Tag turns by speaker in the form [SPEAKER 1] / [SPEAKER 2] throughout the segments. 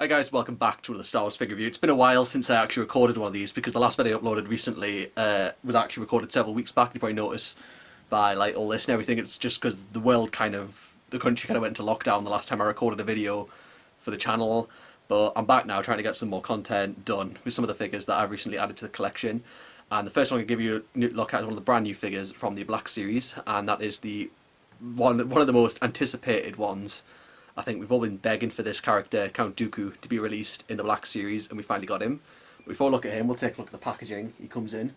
[SPEAKER 1] Hi guys, welcome back to the Star Wars figure review. It's been a while since I actually recorded one of these because the last video I uploaded recently was actually recorded several weeks back. You probably noticed by like all this and everything. It's just because the country kind of went into lockdown the last time I recorded a video for the channel. But I'm back now trying to get some more content done with some of the figures that I've recently added to the collection. And the first one I'm going to give you a look at is one of the brand new figures from the Black Series, and that is the one of the most anticipated ones. I think we've all been begging for this character, Count Dooku, to be released in the Black Series, and we finally got him. But before we look at him, we'll take a look at the packaging he comes in.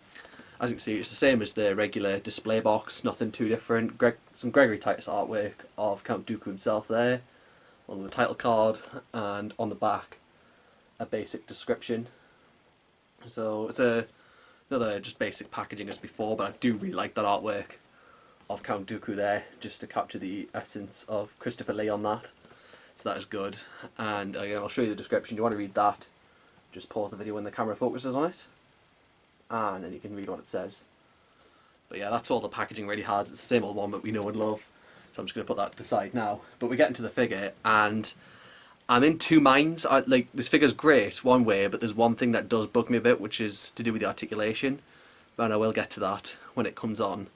[SPEAKER 1] As you can see, it's the same as the regular display box, nothing too different. Some Gregory Titus artwork of Count Dooku himself there, along with the title card, and on the back, a basic description. So it's another just basic packaging as before, but I do really like that artwork of Count Dooku there, just to capture the essence of Christopher Lee on that. So that is good, and again, I'll show you the description. Do you want to read that? Just pause the video when the camera focuses on it, and then you can read what it says. But yeah, that's all the packaging really has. It's the same old one that we know and love, so I'm just going to put that to the side now. But we get into the figure, and I'm in two minds. Like, this figure's great one way, but there's one thing that does bug me a bit, which is to do with the articulation, and I will get to that when it comes on.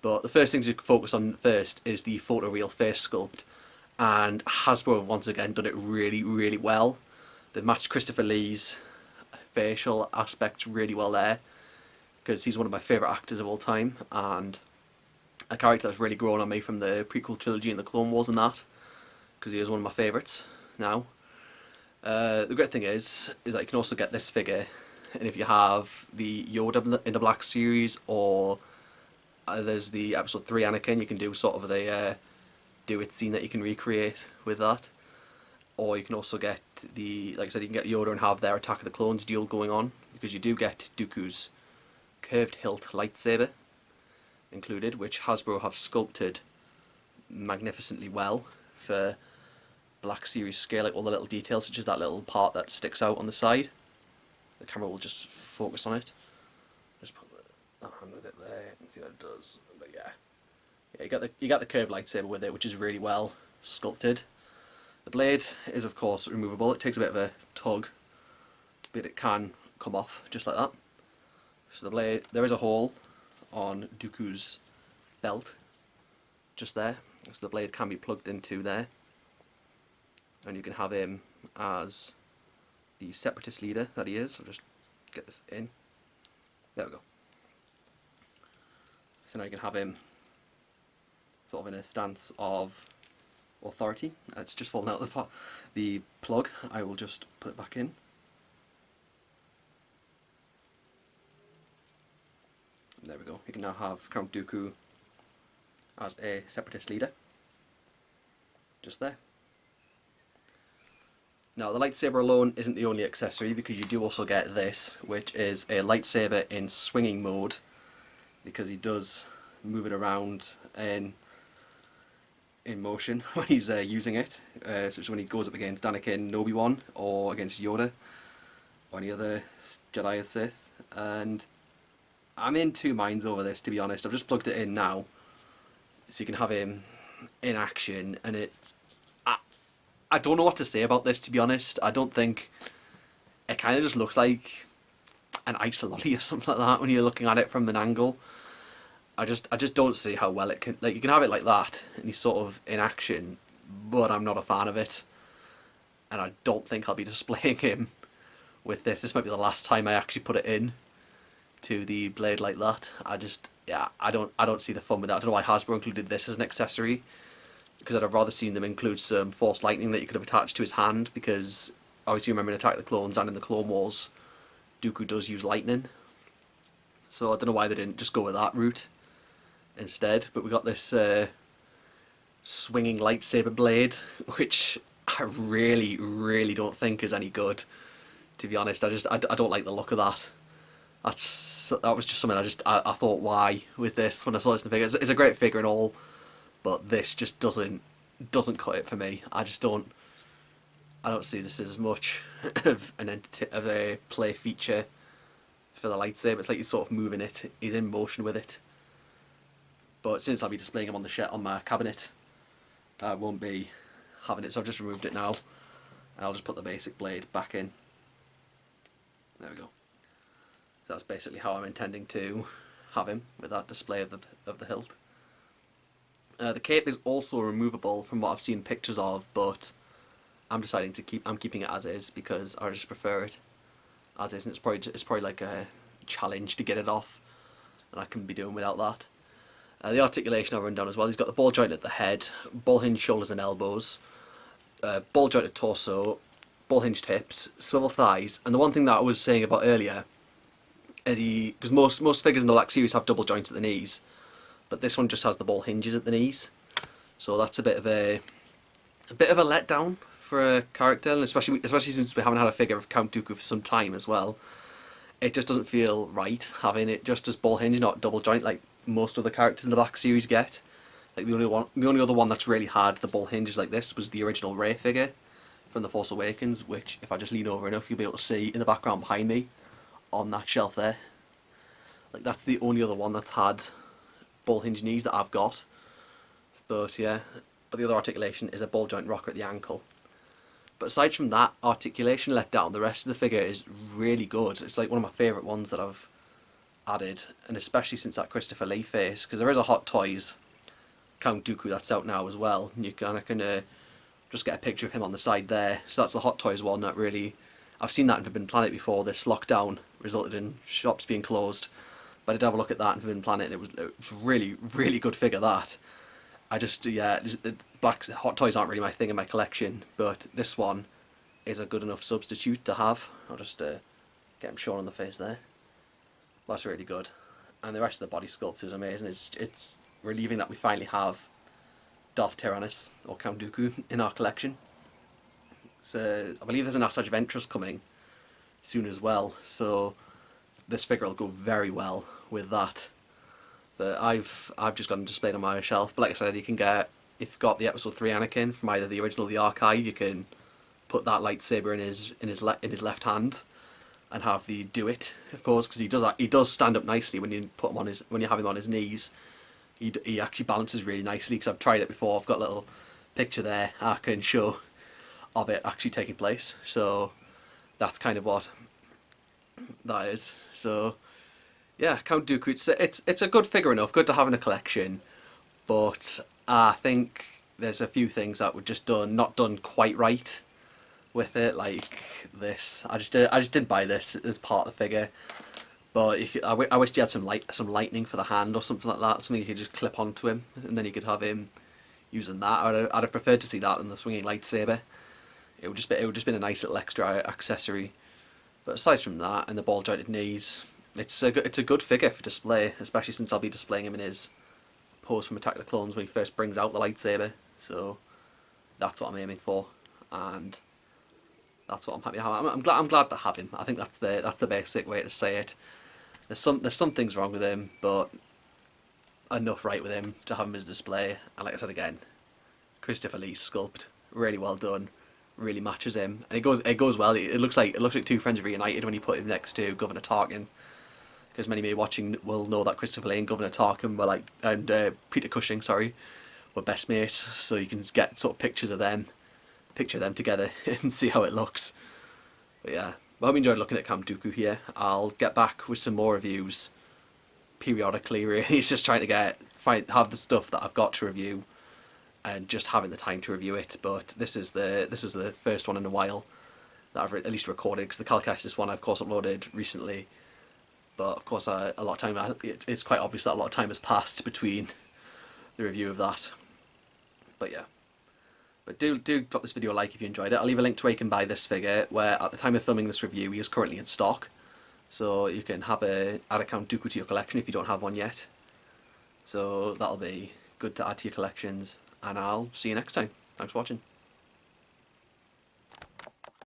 [SPEAKER 1] But the first thing to focus on first is the photoreal face sculpt. And Hasbro have once again done it really, really well. They've matched Christopher Lee's facial aspects really well there, because he's one of my favourite actors of all time, and a character that's really grown on me from the prequel trilogy and the Clone Wars and that, because he is one of my favourites now. The great thing is that you can also get this figure, and if you have the Yoda in the Black Series, or there's the Episode 3 Anakin, you can do sort of the do it scene that you can recreate with that. Or you can also get the, like I said, you can get Yoda and have their Attack of the Clones duel going on, because you do get Dooku's curved hilt lightsaber included, which Hasbro have sculpted magnificently well for Black Series scale, like all the little details, such as that little part that sticks out on the side. The camera will just focus on it. Just put the hand with it there and see what it does. But yeah. Yeah, you get the curved lightsaber with it, which is really well sculpted. The blade is of course removable. It takes a bit of a tug, but it can come off just like that. So the blade, there is a hole on Dooku's belt, just there. So the blade can be plugged into there, and you can have him as the separatist leader that he is. I'll just get this in. There we go. So now you can have him sort of in a stance of authority. It's just fallen out of the plug. I will just put it back in. There we go. You can now have Count Dooku as a separatist leader. Just there. Now the lightsaber alone isn't the only accessory, because you do also get this, which is a lightsaber in swinging mode, because he does move it around in motion when he's using it, such as when he goes up against Anakin, Obi-Wan, or against Yoda, or any other Jedi or Sith. And I'm in two minds over this, to be honest. I've just plugged it in now, so you can have him in action, and I don't know what to say about this, to be honest. I don't think it kind of just looks like an ice lolly or something like that when you're looking at it from an angle. I just don't see how well it can, like, you can have it like that and he's sort of in action, but I'm not a fan of it, and I don't think I'll be displaying him with this. This might be the last time I actually put it in to the blade like that. I don't see the fun with that. I don't know why Hasbro included this as an accessory, because I'd have rather seen them include some Force Lightning that you could have attached to his hand, because obviously you remember in Attack of the Clones and in the Clone Wars, Dooku does use lightning. So I don't know why they didn't just go with that route instead. But we got this swinging lightsaber blade, which I really, really don't think is any good, to be honest. I don't like the look of that. That was just something I thought, why with this when I saw this in the figure. It's a great figure and all, but this just doesn't cut it for me. I don't see this as much of a play feature for the lightsaber. It's like he's sort of moving it. He's in motion with it. But since I'll be displaying them on my cabinet, I won't be having it, so I've just removed it now. And I'll just put the basic blade back in. There we go. So that's basically how I'm intending to have him, with that display of the hilt. The cape is also removable from what I've seen pictures of, but I'm deciding to I'm keeping it as is because I just prefer it as is, and it's probably like a challenge to get it off, and I can be doing without that. The articulation I'll run down as well. He's got the ball joint at the head, ball hinge shoulders and elbows, ball jointed torso, ball hinged hips, swivel thighs, and the one thing that I was saying about earlier is because most figures in the Black Series have double joints at the knees, but this one just has the ball hinges at the knees, so that's a bit of a letdown for a character, and especially since we haven't had a figure of Count Dooku for some time as well. It just doesn't feel right having it just as ball hinge, not double joint like most other characters in the Black Series get. Like the only other one that's really had the ball hinges like this was the original Rey figure from The Force Awakens, which if I just lean over enough you'll be able to see in the background behind me on that shelf there. Like that's the only other one that's had ball hinge knees that I've got. But yeah, but the other articulation is a ball joint rocker at the ankle. But aside from that articulation let down, the rest of the figure is really good. It's like one of my favourite ones that I've added, and especially since that Christopher Lee face, because there is a Hot Toys Count Dooku that's out now as well, and you can just get a picture of him on the side there. So that's the Hot Toys one that really, I've seen that in Forbidden Planet before. This lockdown resulted in shops being closed, but I did have a look at that in Forbidden Planet, and it was really, really good figure, that. I just, yeah, Black Hot Toys aren't really my thing in my collection, but this one is a good enough substitute to have. I'll just get him shown on the face there. That's really good. And the rest of the body sculpt is amazing. It's relieving that we finally have Darth Tyrannus, or Count Dooku, in our collection. So I believe there's an Asajj Ventress coming soon as well, so this figure will go very well with that. But I've just got him displayed on my shelf. But like I said, you can get, if you've got the Episode 3 Anakin from either the original or the archive, you can put that lightsaber in his left hand and have the do it, of course, because he does stand up nicely when you put him on when you have him on his knees. He actually balances really nicely, because I've tried it before. I've got a little picture there I can show of it actually taking place. So that's kind of what that is. So yeah, Count Dooku, it's a good figure enough, good to have in a collection, but I think there's a few things that were just not done quite right with it, like this. I just didn't buy this as part of the figure, but I wish you had some lightning for the hand or something like that, something you could just clip onto him, and then you could have him using that. I'd have preferred to see that than the swinging lightsaber. It would just been a nice little extra accessory. But aside from that, and the ball jointed knees, it's a good figure for display, especially since I'll be displaying him in his pose from Attack of the Clones when he first brings out the lightsaber. So that's what I'm aiming for, and that's what I'm happy to have. I'm glad to have him. I think that's the basic way to say it. There's some things wrong with him, but enough right with him to have him as display. And like I said again, Christopher Lee's sculpt, really well done, really matches him, and it goes well. It looks like two friends reunited when you put him next to Governor Tarkin, because many of you watching will know that Christopher Lee and Governor Tarkin were Peter Cushing, sorry, were best mates. So you can get sort of picture them together and see how it looks. But yeah, I hope you enjoyed looking at Count Dooku here. I'll get back with some more reviews periodically. Really, it's just trying to have the stuff that I've got to review, and just having the time to review it. But this is the first one in a while that I've at least recorded, because the Cal Kestis one I've of course uploaded recently. But of course, a lot of time, it's quite obvious that a lot of time has passed between the review of that. But yeah. But do drop this video a like if you enjoyed it. I'll leave a link to where you can buy this figure, where at the time of filming this review he is currently in stock. So you can add a Count Dooku to your collection if you don't have one yet. So that'll be good to add to your collections, and I'll see you next time. Thanks for watching.